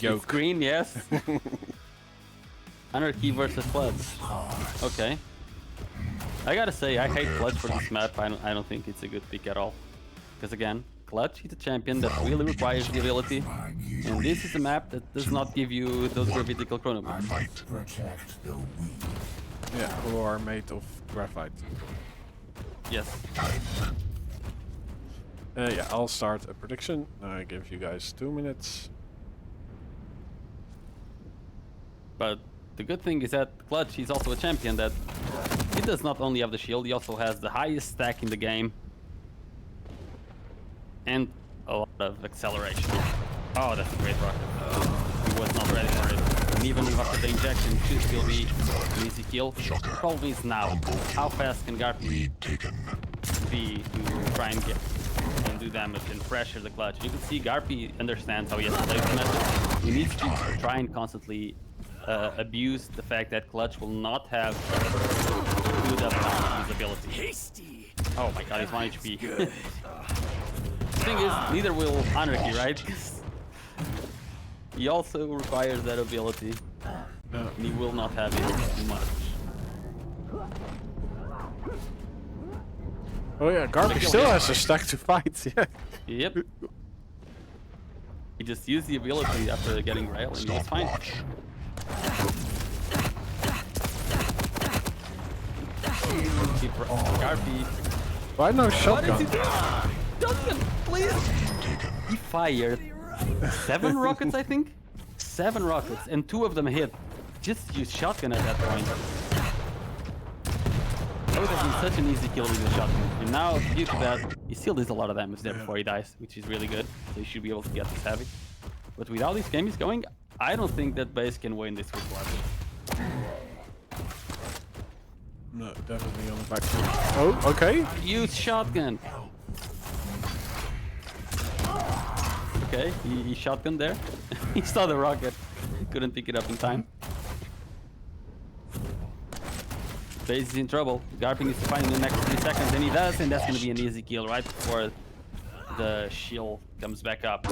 yoke. Green, yes. Anarchy versus Clutch. Okay. I gotta say, I hate Clutch for this map. I don't think it's a good pick at all. Because again, Clutch is a champion that really requires the ability, and this is a map that does not give you those gravitical chronometers. Yeah, who are made of graphite. Yes. Yeah, I'll start a prediction. I give you guys 2 minutes. But the good thing is that Clutch is also a champion that he does not only have the shield, he also has the highest stack in the game. And a lot of acceleration. Oh, that's a great rocket. He was not ready for it. And even after the injection, it should still be an easy kill. The problem is now, how fast can GaRpY be to try and get and do damage and pressure the Clutch? You can see GaRpY understands how he has to play this method. He needs to try and constantly abuse the fact that Clutch will not have good uptime on his ability. Oh my god, he's 1 HP. The thing is, neither will Anarchy, right? He also requires that ability. And he will not have it much. Oh yeah, GaRpY still has a stack to fight. Yeah. Yep. He just used the ability after getting rail and he was fine. Keep GaRpY. Why no shotgun? What is he doing? Shotgun, please! He fired 7 rockets, I think? 7 rockets, and 2 of them hit. Just use shotgun at that point. That would have been such an easy kill with the shotgun. And now, due to that, he still does a lot of damage there before he dies, which is really good. So he should be able to get this heavy. But with how this game is going, I don't think that base can win this with Blood. No, definitely on the back foot. Oh, okay. Use shotgun. Okay, he shotgunned there. He saw the rocket. He couldn't pick it up in time. Base is in trouble. GaRpY needs to find in the next 3 seconds, and he does, and that's gonna be an easy kill right before the shield comes back up.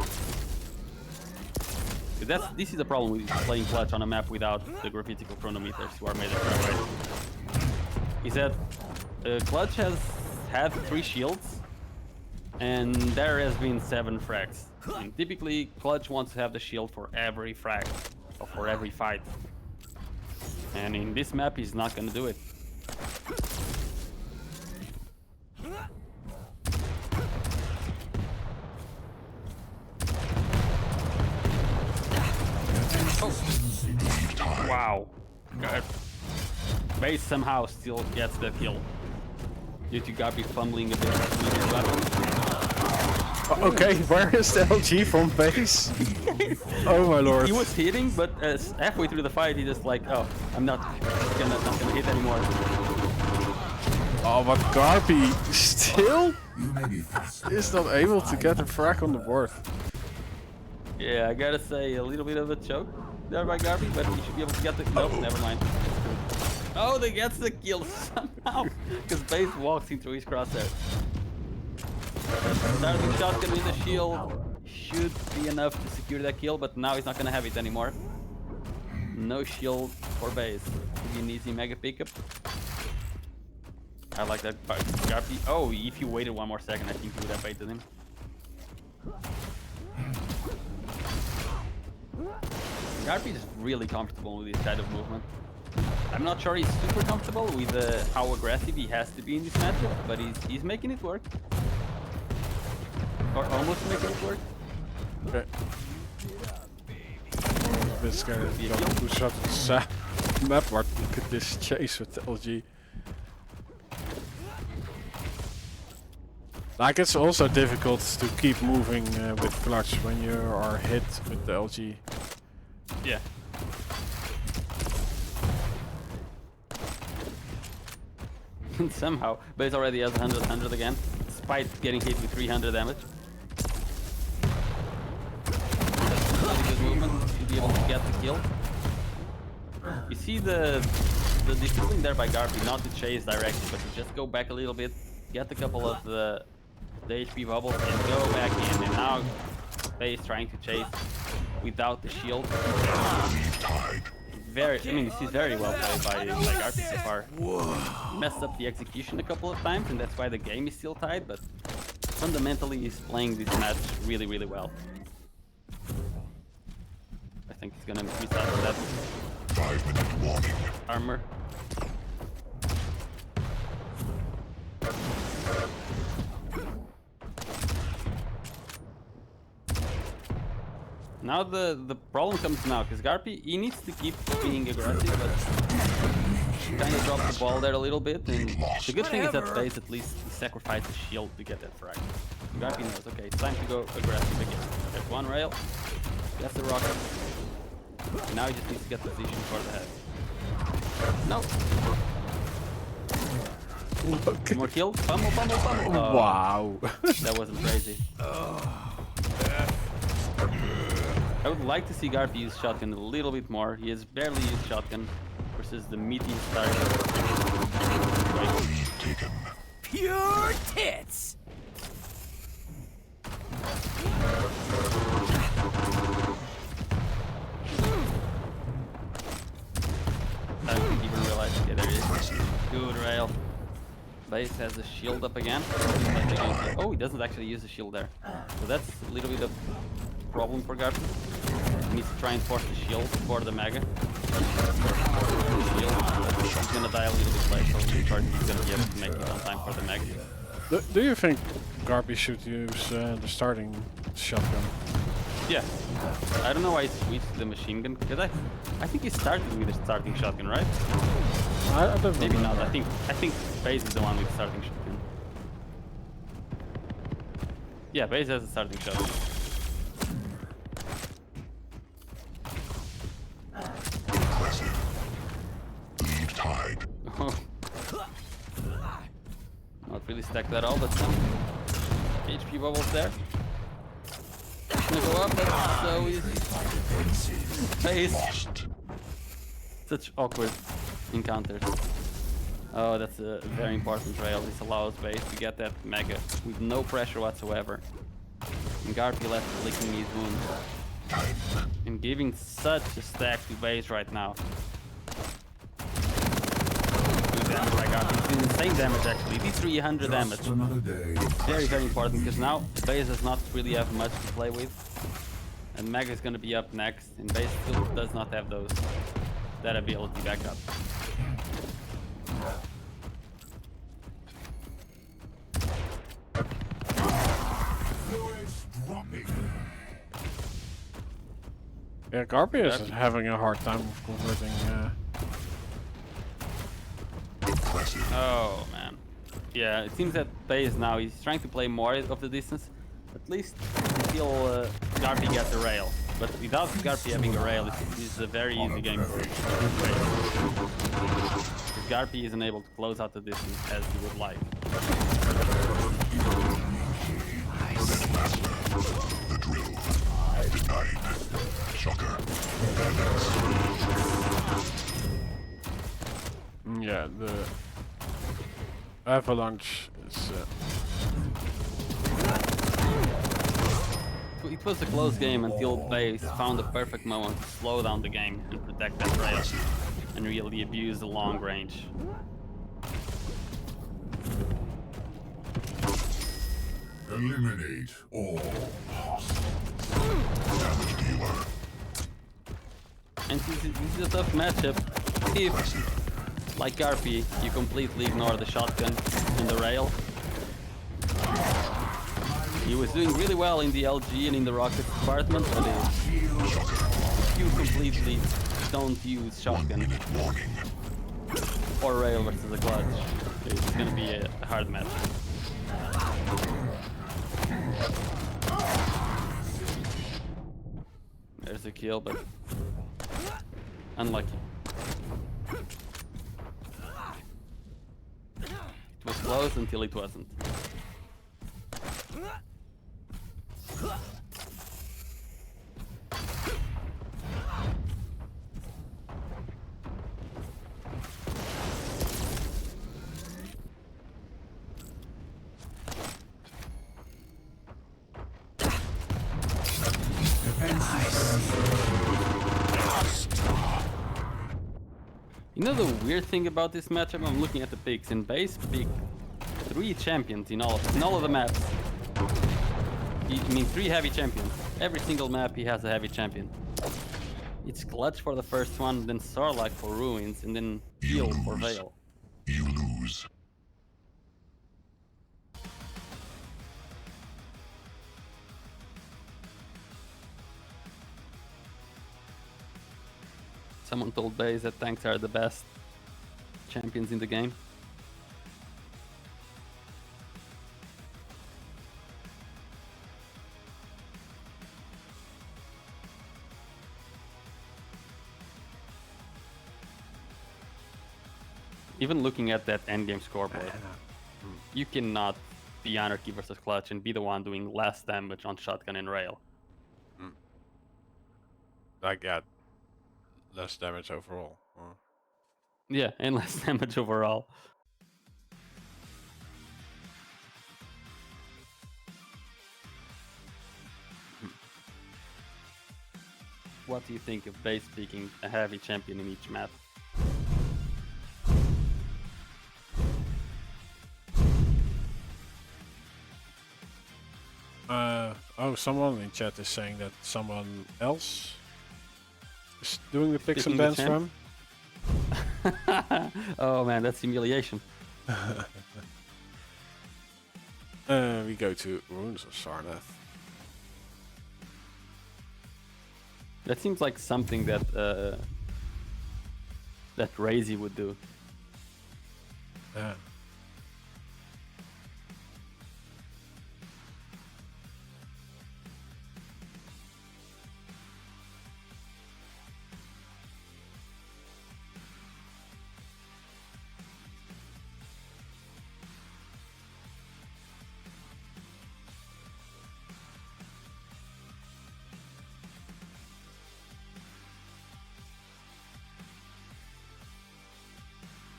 This is the problem with playing Clutch on a map without the gravitical chronometers who are made of graphite. He said Clutch has had 3 shields, and there has been 7 frags. And typically, Clutch wants to have the shield for every frag, or for every fight. And in this map, he's not gonna do it. Oh. Wow. Good. Base somehow still gets the kill. Due to GaRpY fumbling a bit with his weapon. Okay, where is the LG from base? Oh my lord. He was hitting, but halfway through the fight, he just like, oh, I'm not gonna hit anymore. Oh, but GaRpY still is not able to get a frag on the board. Yeah, I gotta say, a little bit of a choke there by GaRpY, but he should be able to get the... Nope, never mind. Oh, they gets the kill somehow, because base walks in through his crosshair. Starting shotgun with the shield should be enough to secure that kill, but now he's not gonna have it anymore. No shield for base. Could be an easy mega pickup. I like that part. GaRpY. Oh, if you waited 1 more second, I think you would have baited him. GaRpY is really comfortable with this kind of movement. I'm not sure he's super comfortable with how aggressive he has to be in this matchup, but he's making it work. Or almost making it work. Okay. I'm a bit scared of the 2 shots map where you could this chase with the LG. Like, it's also difficult to keep moving with Clutch when you are hit with the LG. Yeah. And somehow, Base already has 100 again, despite getting hit with 300 damage. Really good movement to be able to get the kill. You see the discipline there by GaRpY, not to chase directly, but to just go back a little bit, get a couple of the HP bubbles, and go back in. And now Base trying to chase. without the shield. I mean, this is very well played by GaRpY so far. Messed up the execution a couple of times, and that's why the game is still tied, but fundamentally he's playing this match really, really well. I think he's gonna miss out on that 5-minute warning. armor. Now the problem comes now, because GaRpY, he needs to keep being aggressive, but kind of dropped the ball there a little bit. And the good thing is that FaZe at least sacrificed the shield to get that frag. GaRpY knows, okay, it's time to go aggressive again. There's one rail, that's the rocket. Now he just needs to get position for the head. No. More kills. Pummel, pummel, pummel. Oh, Wow. that wasn't crazy. I would like to see GaRpY use shotgun a little bit more. He has barely used shotgun versus the meaty start. Pure tits. I didn't even realize. Okay, there he is. Good rail. FaZe has the shield up again. Oh, he doesn't actually use the shield there. So that's a little bit of problem for GaRpY. He needs to try and force the shield for the mega. He's gonna die a little bit late, so he's gonna be able to make it on time for the mega. Do you think GaRpY should use the starting shotgun? Yeah. I don't know why he switched to the machine gun, because I think he started with the starting shotgun, right? I don't Maybe remember. not. I think FaZe is the one with starting shotgun. Yeah, FaZe has a starting shotgun. Leave tied. Not really stacked at all, but some HP bubbles there. Gonna go up, that's so easy. FaZe. Such awkward encounters. Oh, that's a very important rail. This allows FaZe to get that mega with no pressure whatsoever. And GaRpY left licking his wound. And giving such a stack to FaZe right now. Good damage by GaRpY. It's insane damage actually. It's 300 damage. Very, very important, because now FaZe does not really have much to play with. And Mega is gonna be up next, and FaZe still does not have that ability back up. Yeah, GaRpY is having a hard time of converting. Oh man. Yeah, it seems that FaZe now he's trying to play more of the distance, at least until GaRpY gets a rail. But without GaRpY having a rail, this is a very easy game for FaZe. Because GaRpY isn't able to close out the distance as he would like. The drill. Denied. Shocker. Yeah, the avalanche is. It was a close game until FaZe found the perfect moment to slow down the game and protect that rail and really abuse the long range. Eliminate all damage dealer. And this is a tough matchup if, like GaRpY, you completely ignore the shotgun and the rail. He was doing really well in the LG and in the rocket department, but if you completely don't use shotgun or rail versus a clutch, it's gonna be a hard match. There's a kill, but unlucky. It was close until it wasn't. You know the weird thing about this matchup? I'm looking at the picks. In base, pick 3 champions in all of the maps. I mean 3 heavy champions. Every single map he has a heavy champion. It's Clutch for the first one, then Sarlacc for Ruins, and then Heal for Vale. You lose. Someone told Baze that tanks are the best champions in the game. Even looking at that endgame scoreboard, you cannot be Anarchy versus Clutch and be the one doing less damage on shotgun and rail. I got less damage overall. Yeah, and less damage overall. What do you think of Base picking a heavy champion in each map? Oh, someone in chat is saying that someone else is doing the picks and Picking bans the for him. Oh man, that's humiliation. We go to Runes of Sarnath. That seems like something that that Razy would do. Yeah.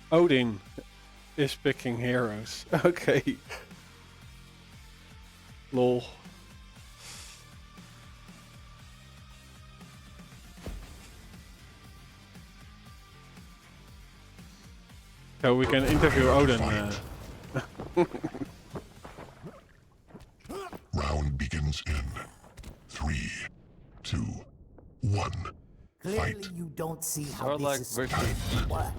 Odin is picking heroes. Okay. Lol. So we can interview Odin. Round begins in 3, 2, 1. Clearly, Fight. you don't see how Sarlacc this is versus supposed to work.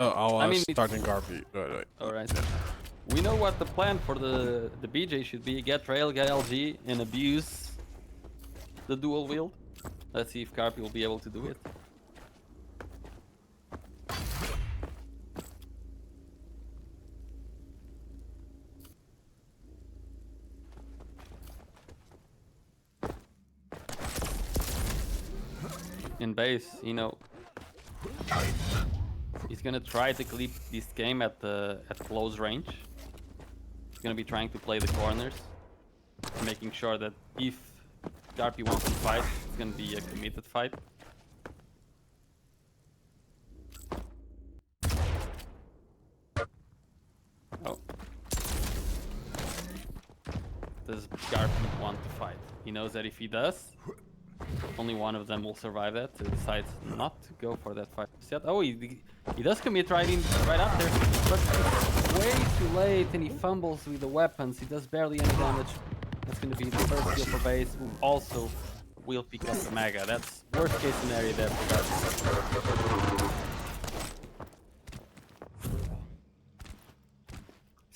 Oh, I'll I mean, it's- start in GaRpY. Right. Alright. We know what the plan for the BJ should be. Get rail, get LG, and abuse the dual wield. Let's see if GaRpY will be able to do it. In base, you know, he's gonna try to keep this game at close range. He's gonna be trying to play the corners, making sure that if GaRpY wants to fight, it's gonna be a committed fight. Oh. Does GaRpY want to fight? He knows that if he does, only one of them will survive that. So he decides not to go for that fight. Oh, he does commit right after, but it's way too late, and he fumbles with the weapons. He does barely any damage. That's going to be the first kill for base, who also will pick up the Mega. That's worst case scenario there for GaRpY.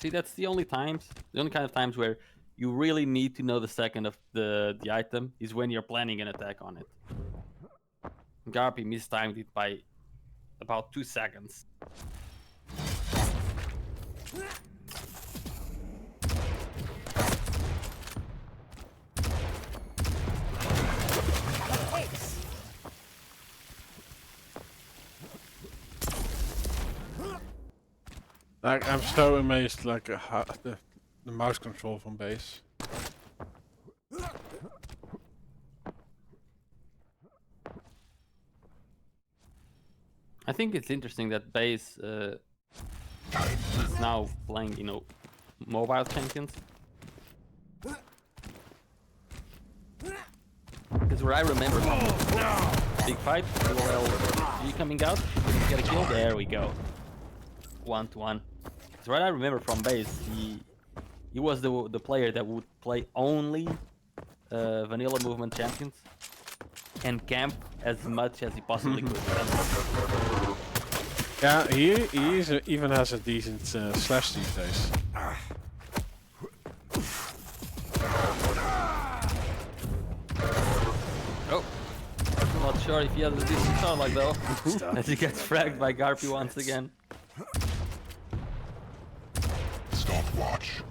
See, that's the only kind of times where you really need to know the second of the item is when you're planning an attack on it. GaRpY mistimed it by about 2 seconds. Like, I'm so amazed, like how the mouse control from base. I think it's interesting that base is now playing, you know, mobile champions. Because where I remember big fight. Dual G coming out. Get a kill. There we go. 1-1. That's right. I remember from base. He was the player that would play only vanilla movement champions and camp as much as he possibly could. Yeah, even has a decent slash these days. Oh, I'm not sure if he has a decent Sarnath though. As he gets fragged by GaRpY once again. Stopwatch.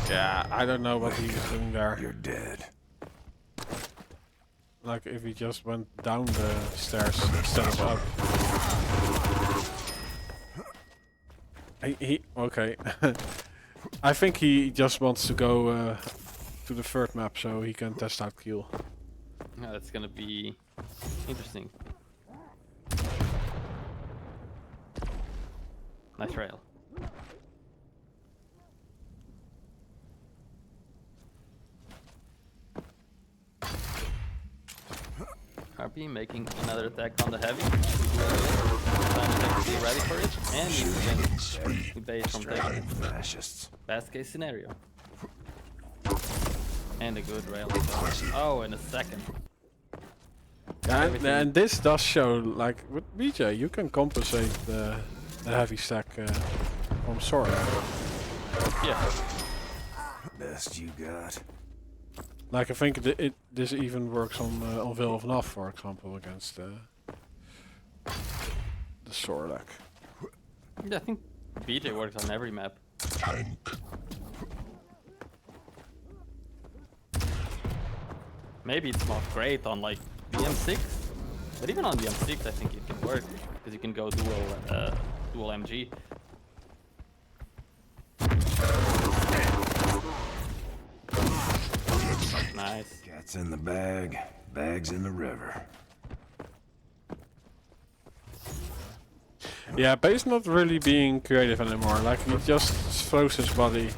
Yeah, I don't know what he was doing there. You're dead. Like if he just went down the stairs instead of up. He okay. I think he just wants to go to the third map so he can test out Kiel. Yeah, that's gonna be interesting. Nice rail. GaRpY making another attack on the heavy. Time to be ready for it, and he's going to base from there. Fascists. Best case scenario. And a good rail. Oh, in a second. Yeah, and this does show, like with BJ, you can compensate the heavy stack from sword. Yeah. Best you got. Like I think this even works on Vale of Pnath, for example, against the Sorlak. Yeah, I think BJ works on every map. Tank. Maybe it's not great on like the M6, but even on the M6 I think it can work because you can go dual MG. Nice. Cat's in the bag, bag's in the river. Yeah, Base not really being creative anymore. Like he just throws his body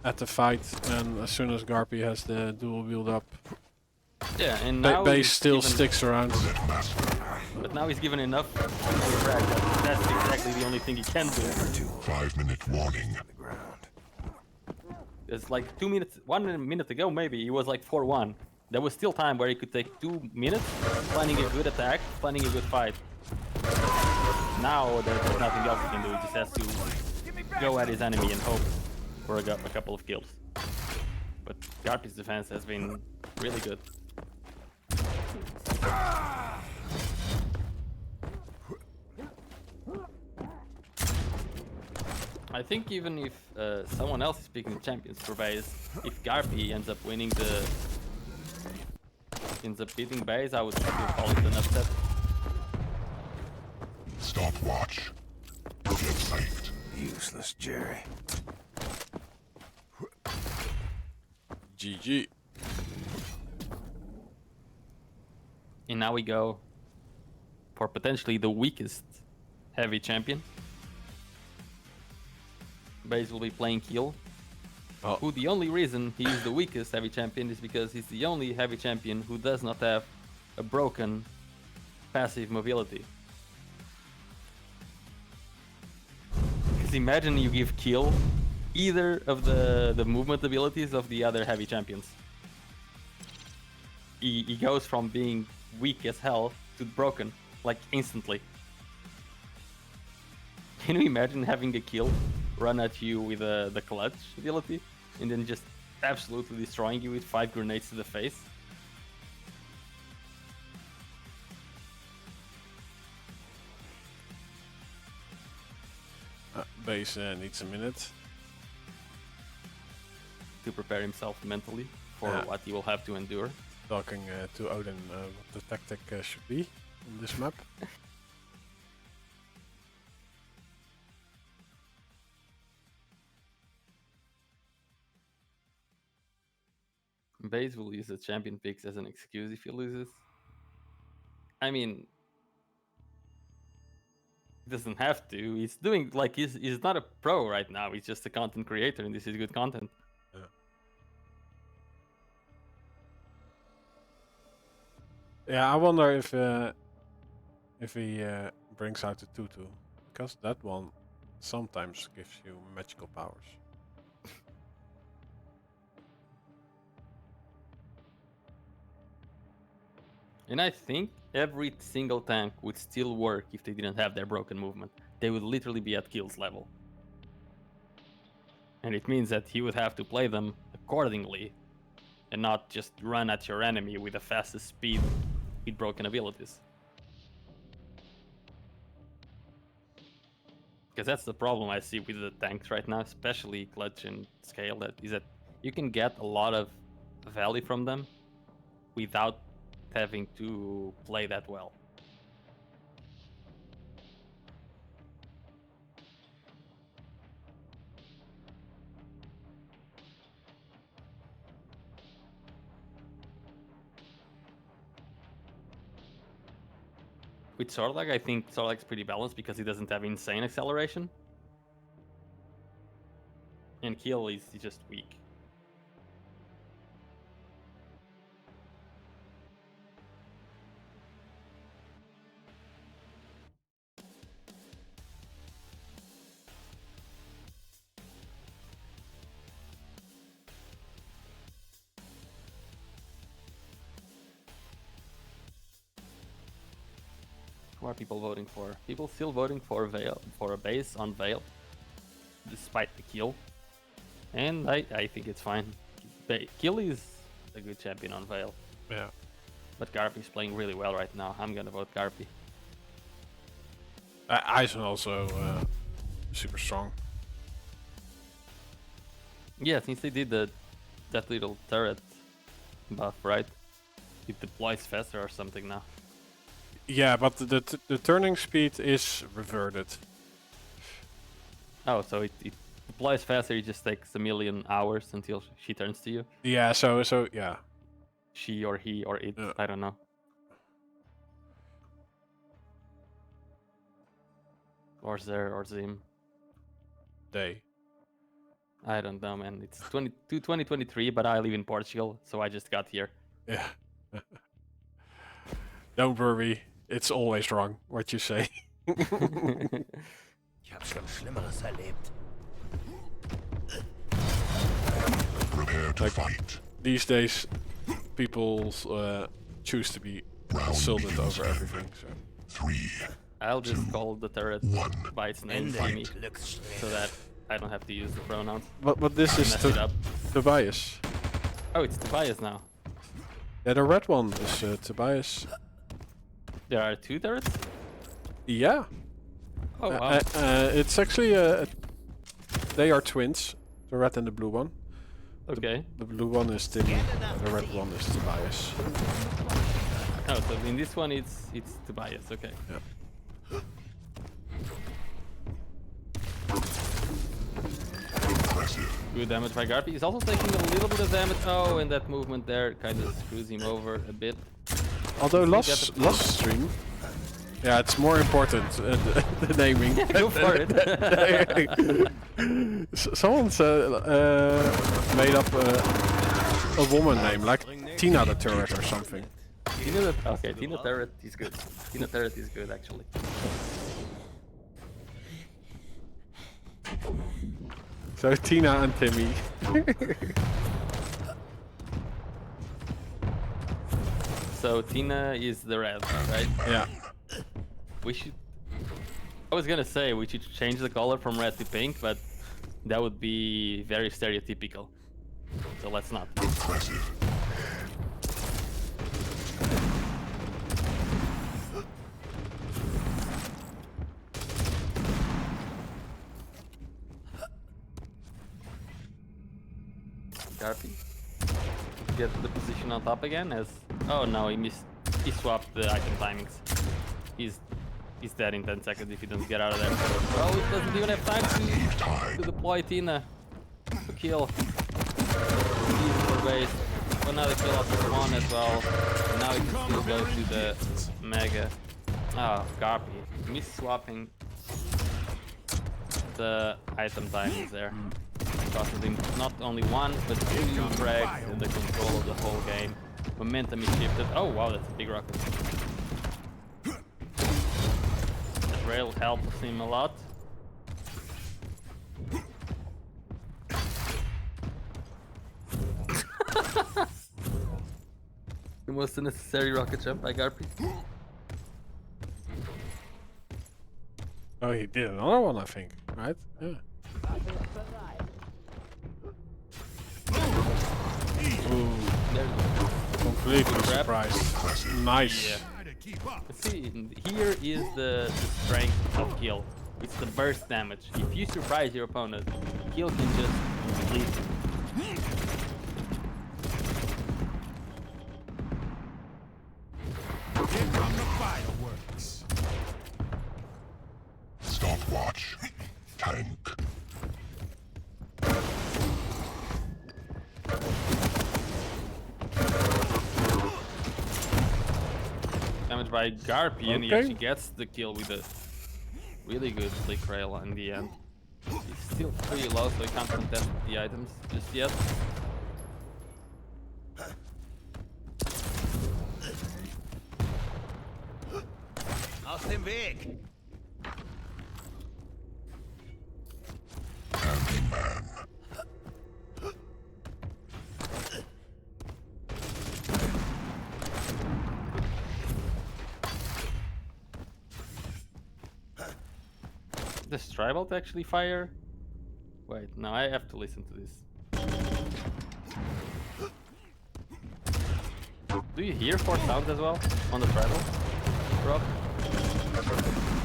at the fight, and as soon as GaRpY has the dual wield up, Yeah, and now Base he's still given- sticks around. But now he's given enough to frag. That's exactly the only thing he can do. 5-minute warning. The ground. It's like 2 minutes, 1 minute ago maybe, he was like 4-1. There was still time where he could take 2 minutes, planning a good attack, planning a good fight. Now there's nothing else he can do, he just has to go at his enemy and hope for a couple of kills. But GaRpY's defense has been really good. I think even if someone else is picking the champions for base, if GaRpY ends up winning beating base, I would still call it an upset. Stopwatch. Get safed. Useless, Jerry. GG. And now we go for potentially the weakest heavy champion. Base will be playing Kiel. Oh. Who the only reason he is the weakest heavy champion is because he's the only heavy champion who does not have a broken passive mobility. Because imagine you give Kiel either of the movement abilities of the other heavy champions. He goes from being weak as hell to broken, like instantly. Can you imagine having a Kiel run at you with the clutch ability and then just absolutely destroying you with 5 grenades to the face? Base needs a minute. To prepare himself mentally for what he will have to endure. Talking to Odin what the tactic should be on this map. Base will use the champion picks as an excuse if he loses. I mean, He doesn't have to. He's doing like he's not a pro right now. He's just a content creator, and this is good content. Yeah, I wonder if he brings out the tutu, because that one sometimes gives you magical powers. And I think every single tank would still work if they didn't have their broken movement. They would literally be at kills level. And it means that he would have to play them accordingly and not just run at your enemy with the fastest speed with broken abilities. Because that's the problem I see with the tanks right now, especially Clutch and Scale, that is that you can get a lot of value from them without having to play that well. With Sorlag, I think Sorlag's pretty balanced because he doesn't have insane acceleration. And Kill is just weak. What are people voting for? People still voting for Vale, for a base on Vale, despite the kill. And I think it's fine. Kill is a good champion on Vale. Yeah. But GaRpY is playing really well right now. I'm gonna vote GaRpY. Eisen also super strong. Yeah, since they did that little turret buff, right? It deploys faster or something now. Yeah, but the turning speed is reverted. Oh, so it deploys faster. It just takes a million hours until she turns to you. Yeah, so yeah. She or he or it, Yeah. I don't know. Or Zer or Zim. They. I don't know, man. It's 2023, but I live in Portugal, so I just got here. Yeah. Don't worry, it's always wrong what you say. Ich hab schon Schlimmeres erlebt. Prepare to fight. These days, people choose to be Round insulted begins over in everything. So. 3. I'll just call the turret 1. by its name, Timmy, so that I don't have to use the pronouns. But this is Mess it up. Tobias. Oh, it's Tobias now. Yeah, the red one is Tobias. There are two turrets? Yeah. Oh, wow. It's actually they are twins, the red and the blue one. Okay. The blue one is Timmy, the red one is Tobias. Oh, so in this one it's Tobias, okay. Yeah. Impressive. Good damage by GaRpY. He's also taking a little bit of damage. Oh, and that movement there kind of screws him over a bit. Although Does he get last stream, yeah, it's more important the naming. Yeah, go for it. Someone's made up a woman name like Tina the Turret or something. Tina Turret is good. Tina Turret is good, actually. So Tina and Timmy. So Tina is the red, right? Yeah. We should... I was gonna say we should change the color from red to pink, but that would be very stereotypical. So let's not. Impressive. GaRpY. Get the position on top again as... Oh no, he missed. He swapped the item timings. He's dead in 10 seconds if he doesn't get out of there. Oh, he doesn't even have time to deploy Tina. To kill. Easy base. Well, now they kill off the spawn as well. And now he can still go to the Mega. Oh, GaRpY. Miss swapping item timings there. Costed him not only one, but 2 frags in the control of the whole game. Momentum is shifted. Oh wow, that's a big rocket. That rail helps him a lot. The most unnecessary rocket jump by GaRpY. Oh, he did another one, I think, right? Yeah. Ooh, There you go. completely Grab. surprised. Nice. Yeah. See, here is the strength of kill. It's the burst damage. If you surprise your opponent, kill can just leave. Here come the fireworks. Stopwatch. Tank. Damage by GaRpY, and he Okay. actually gets the kill with a really good flick rail in the end. He's still pretty low, so he can't contest the items just yet. Aus dem Weg! Does Tribal actually fire? Wait, no, I have to listen to this. Do you hear 4 sounds as well on the Tribal, Rob?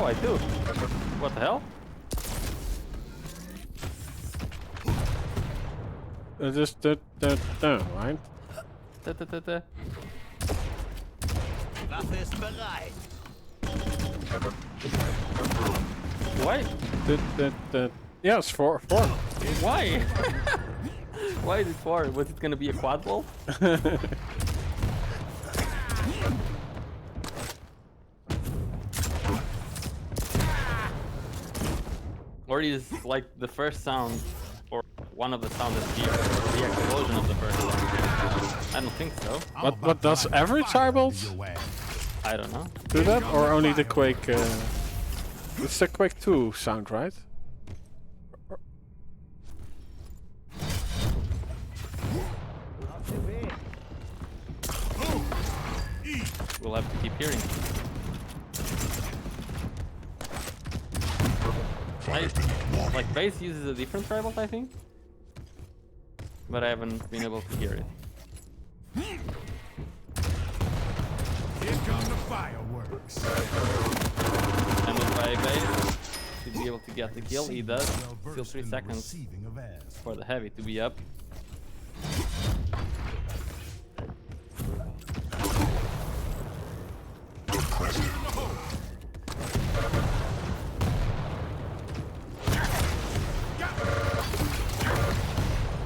Oh, I do. What the hell? Just right? Ta-ta-ta-ta. Waffe ist bereit! Why? Yeah, it's 4. Why? Why is it 4? Was it gonna be a quad ball? Or is like the first sound, or one of the sounds that hears the explosion of the first sound? I don't think so. But does every tribal I don't know. do that, or only the Quake? It's the Quake 2 sound, right? We'll have to keep hearing. Like base uses a different tribal, I think, but I haven't been able to hear it. Here come the fireworks. And with by base, should be able to get the kill. He does. Still Well-versed 3 in the seconds receiving of ass. for the heavy to be up.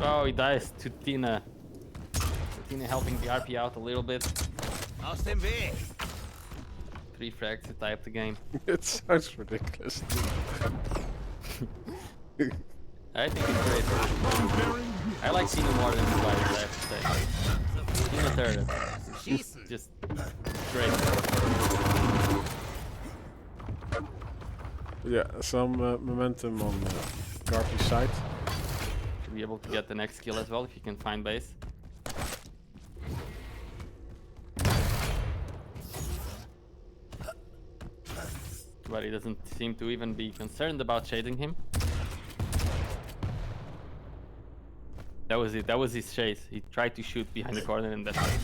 Oh, he dies to Tina. Tina helping the GaRpY out a little bit. Aus dem Weg! 3 frags to tie up the game. It sounds ridiculous. I think it's great. I like Tina more than the Spiders, I have to say. Tina third. She's just great. Yeah, some momentum on GaRpY side. Should be able to get the next kill as well if you can find base. But he doesn't seem to even be concerned about chasing him. That was it. That was his chase. He tried to shoot behind the corner and that's it.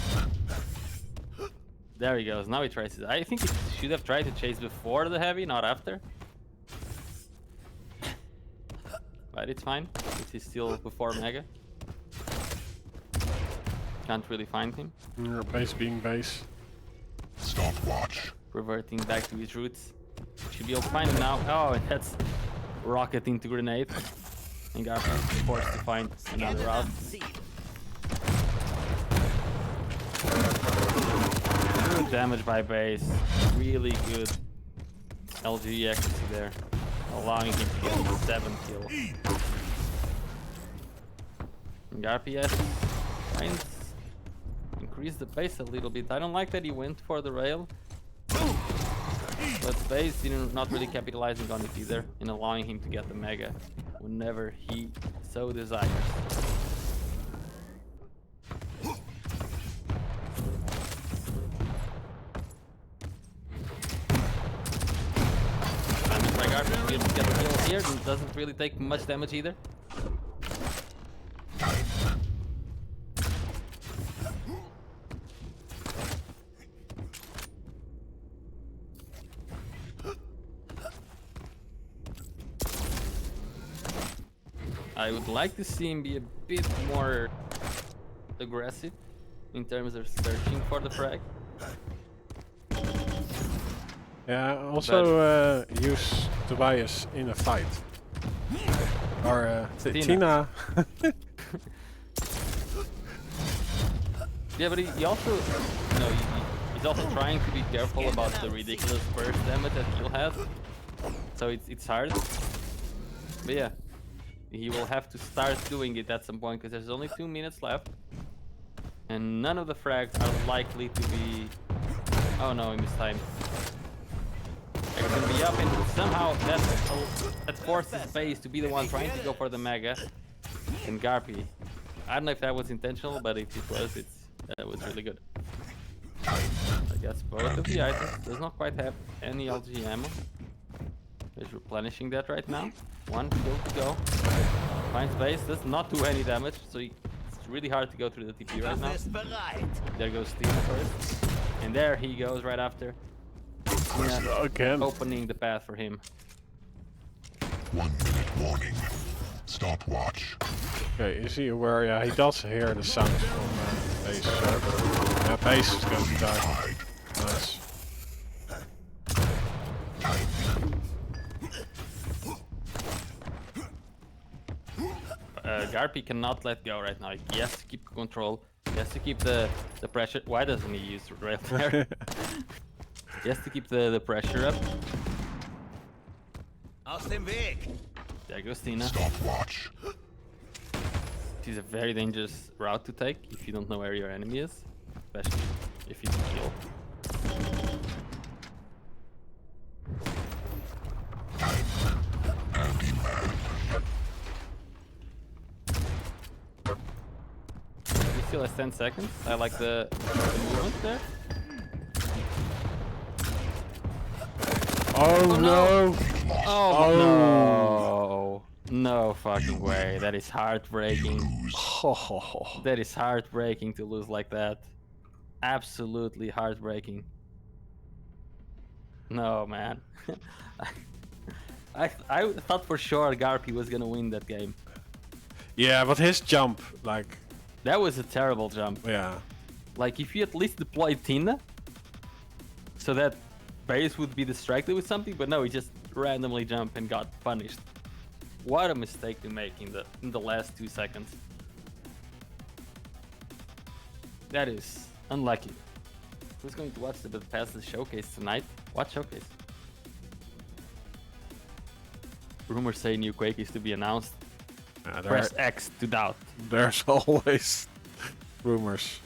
There he goes. Now he tries it. I think he should have tried to chase before the heavy, not after. But it's fine. It is still before Mega. Can't really find him. Base being base. Stopwatch. Reverting back to his roots. Should be able to find him now. Oh, and that's rocket into grenade. And GaRpY is forced to find another route. Good damage by base. Really good LG accuracy there. allowing him to get the 7 kill. GaRpY has to try and increase the pace a little bit. I don't like that he went for the rail, but Base not really capitalizing on it either, and allowing him to get the mega whenever he so desires. GaRpY be able to get the kill here, and doesn't really take much damage either. I would like to see him be a bit more aggressive in terms of searching for the frag. Yeah, also use Tobias in a fight. Or Tina. Yeah, but he also, you know, he's also trying to be careful about the ridiculous burst damage that he'll have. So it's hard. But yeah, he will have to start doing it at some point because there's only 2 minutes left. And none of the frags are likely to be... Oh no, he missed time. They're gonna be up, and somehow that forces Base to be the one trying to go for the mega. And GaRpY, I don't know if that was intentional, but if it was, that was really good. I guess both of the items does not quite have any LG ammo. He's replenishing that right now. 1 kill to go. Finds Base, does not do any damage, so it's really hard to go through the TP right now. There goes Tina first. And there he goes right after. Tina Again. opening the path for him. 1 minute warning. Stopwatch. Okay, is he aware? Yeah, he does hear the sounds from Base. Yeah, Base is going to die. Nice. GaRpY cannot let go right now. He has to keep control. He has to keep the pressure. Why doesn't he use rail there? He has to keep the pressure up. Aus dem Weg. There goes Tina. Stopwatch. It is a very dangerous route to take if you don't know where your enemy is, especially if he's killed. He still has 10 seconds. I like the movement there. Oh no! Oh no! No fucking way. That is heartbreaking. That is heartbreaking to lose like that. Absolutely heartbreaking. No, man. I thought for sure GaRpY was gonna win that game. Yeah, but his jump, like, That was a terrible jump. yeah. Like, if you at least deployed Tina, so that Base would be distracted with something, but no, he just randomly jumped and got punished. What a mistake to make in the last 2 seconds. That is unlucky. Who's going to watch the Bethesda showcase tonight? What showcase? Rumors say new Quake is to be announced. Press X to doubt. There's always rumors.